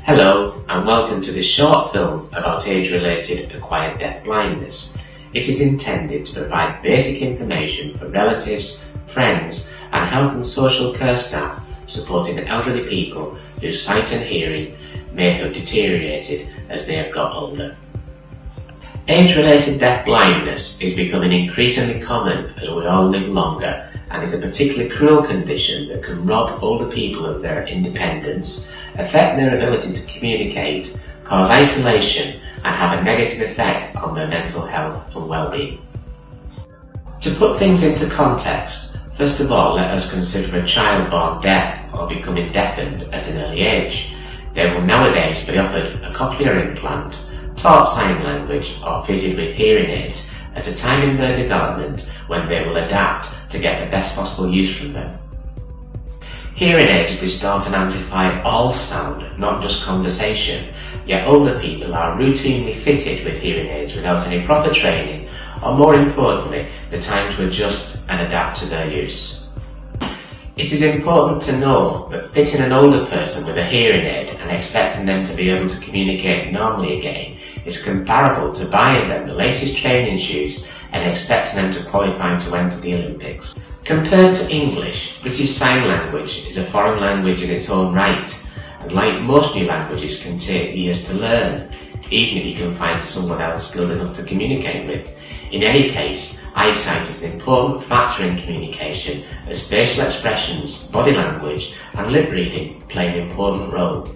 Hello and welcome to this short film about age-related acquired deafblindness. It is intended to provide basic information for relatives, friends and health and social care staff supporting elderly people whose sight and hearing may have deteriorated as they have got older. Age-related deafblindness is becoming increasingly common as we all live longer and is a particularly cruel condition that can rob older people of their independence, affect their ability to communicate, cause isolation and have a negative effect on their mental health and well-being. To put things into context, first of all let us consider a child born deaf or becoming deafened at an early age. They will nowadays be offered a cochlear implant, taught sign language or fitted with hearing aids at a time in their development when they will adapt to get the best possible use from them. Hearing aids distort and amplify all sound, not just conversation, yet older people are routinely fitted with hearing aids without any proper training or, more importantly, the time to adjust and adapt to their use. It is important to know that fitting an older person with a hearing aid and expecting them to be able to communicate normally again is comparable to buying them the latest training shoes and expecting them to qualify to enter the Olympics. Compared to English, British Sign Language is a foreign language in its own right, and like most new languages can take years to learn, even if you can find someone else skilled enough to communicate with. In any case, eyesight is an important factor in communication as facial expressions, body language and lip reading play an important role.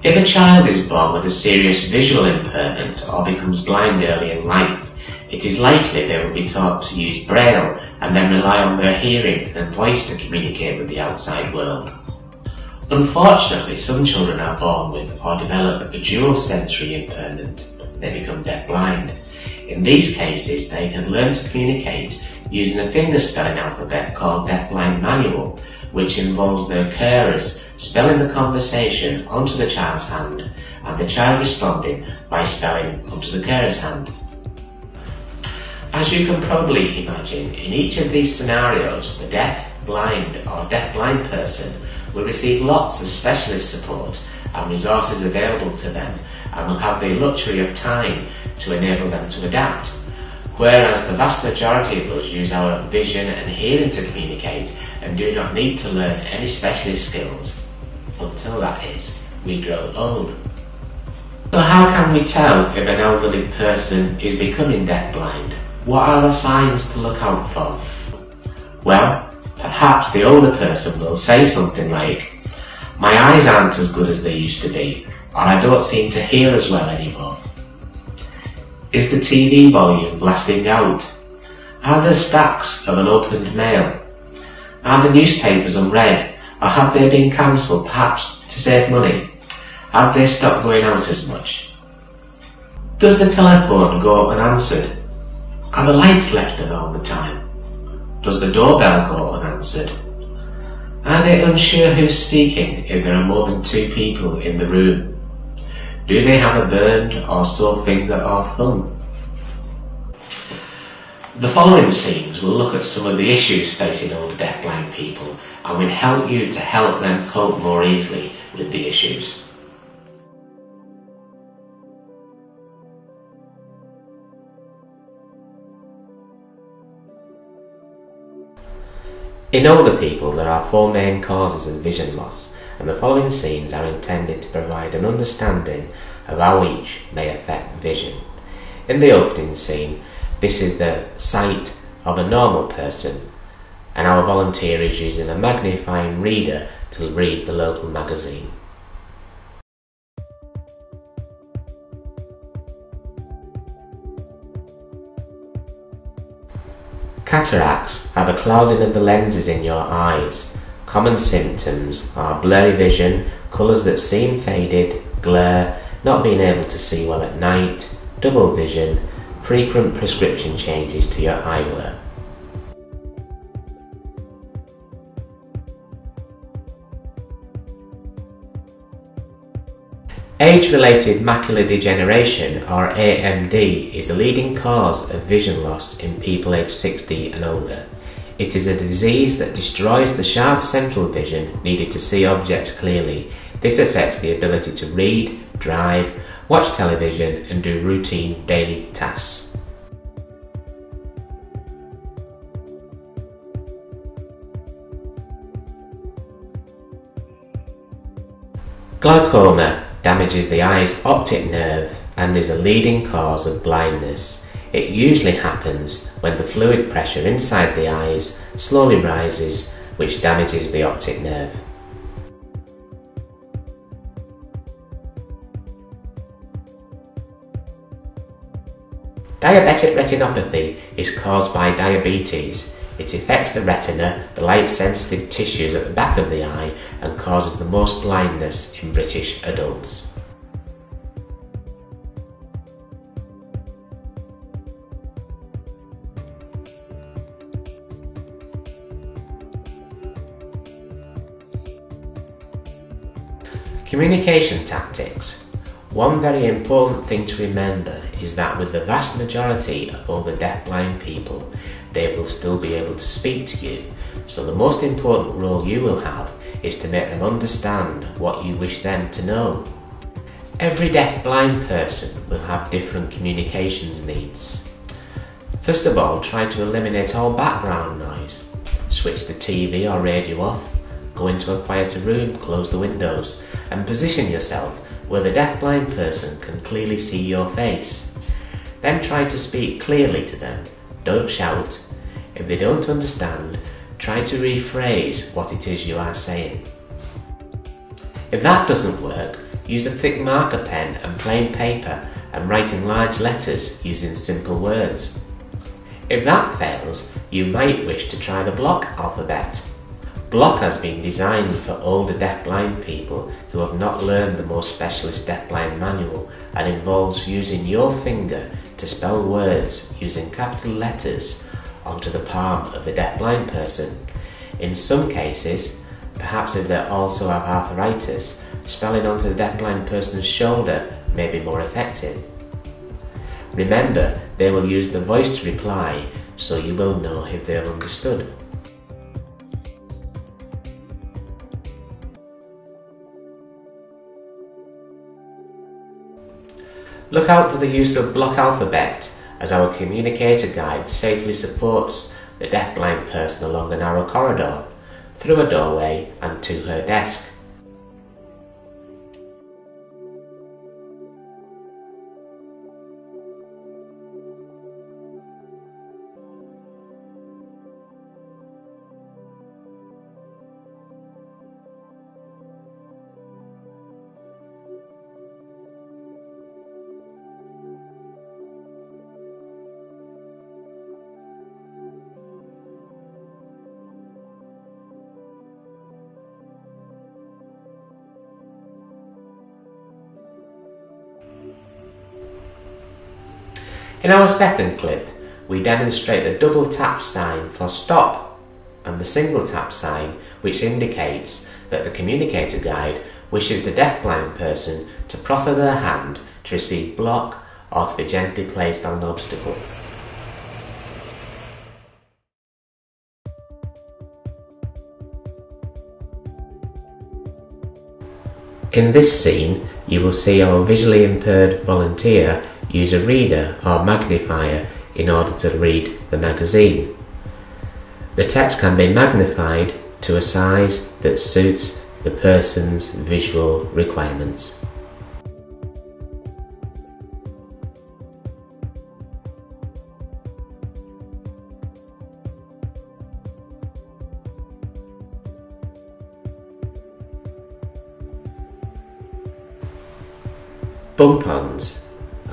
If a child is born with a serious visual impairment or becomes blind early in life, it is likely they will be taught to use Braille and then rely on their hearing and voice to communicate with the outside world. Unfortunately, some children are born with or develop a dual sensory impairment. They become deafblind. In these cases, they can learn to communicate using a finger spelling alphabet called Deafblind Manual, which involves their carers spelling the conversation onto the child's hand and the child responding by spelling onto the carer's hand. As you can probably imagine, in each of these scenarios, the deaf, blind or deafblind person will receive lots of specialist support and resources available to them and will have the luxury of time to enable them to adapt. Whereas the vast majority of us use our vision and hearing to communicate and do not need to learn any specialist skills until, that is, we grow old. So how can we tell if an elderly person is becoming deafblind? What are the signs to look out for? Well, perhaps the older person will say something like, "My eyes aren't as good as they used to be," or "I don't seem to hear as well anymore." Is the TV volume blasting out? Are there stacks of unopened mail? Are the newspapers unread, or have they been cancelled, perhaps to save money? Have they stopped going out as much? Does the telephone go unanswered? Are the lights left on all the time? Does the doorbell go unanswered? Are they unsure who's speaking if there are more than two people in the room? Do they have a burned or sore finger or thumb? The following scenes will look at some of the issues facing older deafblind people and will help you to help them cope more easily with the issues. In older people, there are four main causes of vision loss, and the following scenes are intended to provide an understanding of how each may affect vision. In the opening scene, this is the sight of a normal person, and our volunteer is using a magnifying reader to read the local magazine. Cataracts are the clouding of the lenses in your eyes. Common symptoms are blurry vision, colours that seem faded, glare, not being able to see well at night, double vision, frequent prescription changes to your eyewear. Age-related macular degeneration, or AMD, is a leading cause of vision loss in people aged 60 and older. It is a disease that destroys the sharp central vision needed to see objects clearly, This affects the ability to read, drive, watch television and do routine daily tasks. Glaucoma damages the eye's optic nerve and is a leading cause of blindness. It usually happens when the fluid pressure inside the eyes slowly rises, which damages the optic nerve. Diabetic retinopathy is caused by diabetes. It affects the retina, the light-sensitive tissues at the back of the eye, and causes the most blindness in British adults. Communication tactics. One very important thing to remember is that with the vast majority of all the deafblind people, they will still be able to speak to you. So the most important role you will have is to make them understand what you wish them to know. Every deafblind person will have different communications needs. First of all, try to eliminate all background noise. Switch the TV or radio off, go into a quieter room, close the windows, and position yourself where the deafblind person can clearly see your face. Then try to speak clearly to them. Don't shout. If they don't understand, try to rephrase what it is you are saying. If that doesn't work, use a thick marker pen and plain paper and write in large letters using simple words. If that fails, you might wish to try the block alphabet. Block has been designed for older deafblind people who have not learned the more specialist deafblind manual and involves using your finger to spell words using capital letters onto the palm of the deafblind person. In some cases, perhaps if they also have arthritis, spelling onto the deafblind person's shoulder may be more effective. Remember, they will use the voice to reply, so you will know if they have understood. Look out for the use of block alphabet, as our communicator guide safely supports the deafblind person along a narrow corridor, through a doorway and to her desk. In our second clip, we demonstrate the double tap sign for stop and the single tap sign, which indicates that the communicator guide wishes the deafblind person to proffer their hand to receive block or to be gently placed on an obstacle. In this scene, you will see our visually impaired volunteer use a reader or magnifier in order to read the magazine. The text can be magnified to a size that suits the person's visual requirements. Bump-ons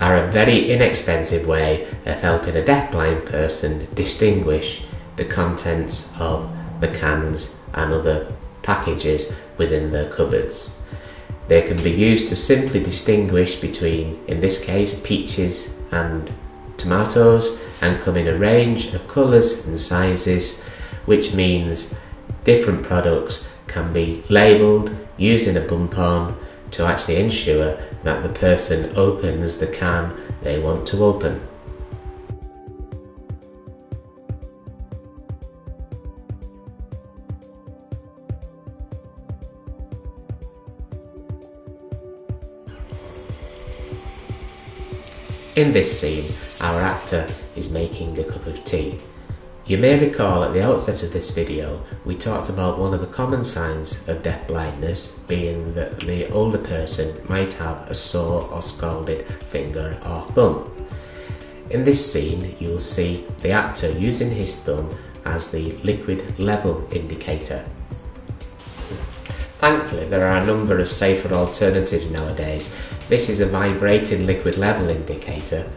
are a very inexpensive way of helping a deafblind person distinguish the contents of the cans and other packages within their cupboards. They can be used to simply distinguish between, in this case, peaches and tomatoes, and come in a range of colours and sizes, which means different products can be labelled using a bump-on to actually ensure that the person opens the can they want to open. In this scene, our actor is making a cup of tea. You may recall at the outset of this video, we talked about one of the common signs of deafblindness being that the older person might have a sore or scalded finger or thumb. In this scene, you'll see the actor using his thumb as the liquid level indicator. Thankfully, there are a number of safer alternatives nowadays. This is a vibrating liquid level indicator.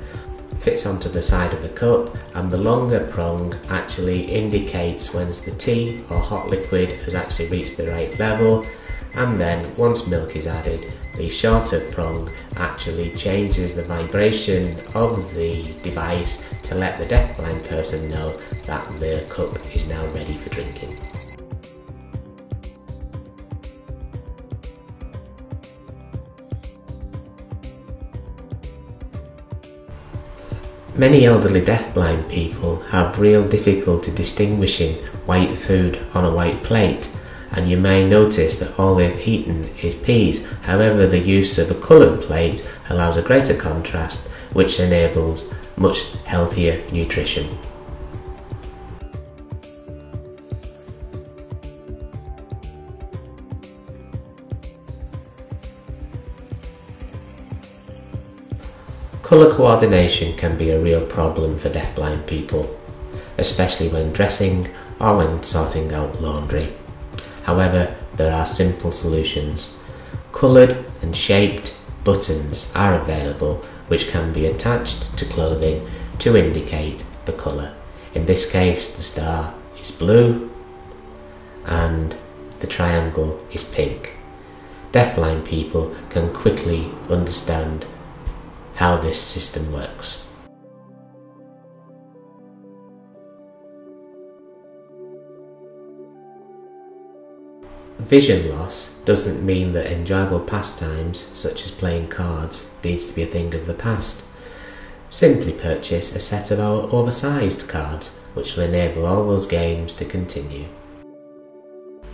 Fits onto the side of the cup, and the longer prong actually indicates when the tea or hot liquid has actually reached the right level, and then once milk is added, the shorter prong actually changes the vibration of the device to let the deafblind person know that the cup is now ready for drinking. Many elderly deafblind people have real difficulty distinguishing white food on a white plate, and you may notice that all they've eaten is peas. However, the use of a coloured plate allows a greater contrast, which enables much healthier nutrition. Colour coordination can be a real problem for deafblind people, especially when dressing or when sorting out laundry. However, there are simple solutions. Coloured and shaped buttons are available which can be attached to clothing to indicate the colour. In this case, the star is blue and the triangle is pink. Deafblind people can quickly understand how this system works. Vision loss doesn't mean that enjoyable pastimes such as playing cards needs to be a thing of the past. Simply purchase a set of our oversized cards which will enable all those games to continue.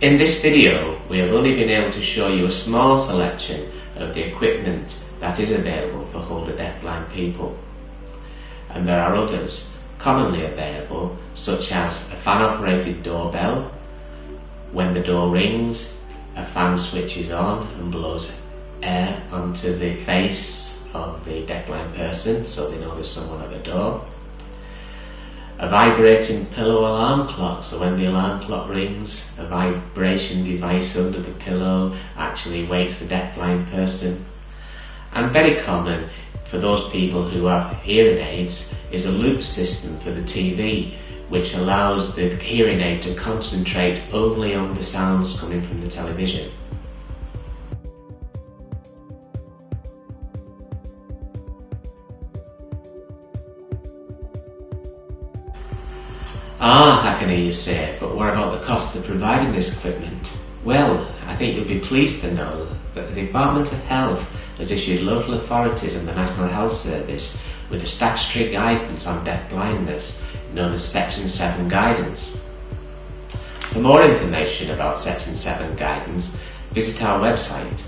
In this video, we have only been able to show you a small selection of the equipment that is available for wholly deafblind people, and there are others commonly available, such as a fan-operated doorbell. When the door rings, a fan switches on and blows air onto the face of the deafblind person so they know there's someone at the door. A vibrating pillow alarm clock, so when the alarm clock rings, a vibration device under the pillow actually wakes the deafblind person. And very common for those people who have hearing aids is a loop system for the TV, which allows the hearing aid to concentrate only on the sounds coming from the television. I can hear you say, but what about the cost of providing this equipment? Well, I think you'll be pleased to know that the Department of Health has issued local authorities and the National Health Service with a statutory guidance on deafblindness known as Section 7 Guidance. For more information about Section 7 Guidance, visit our website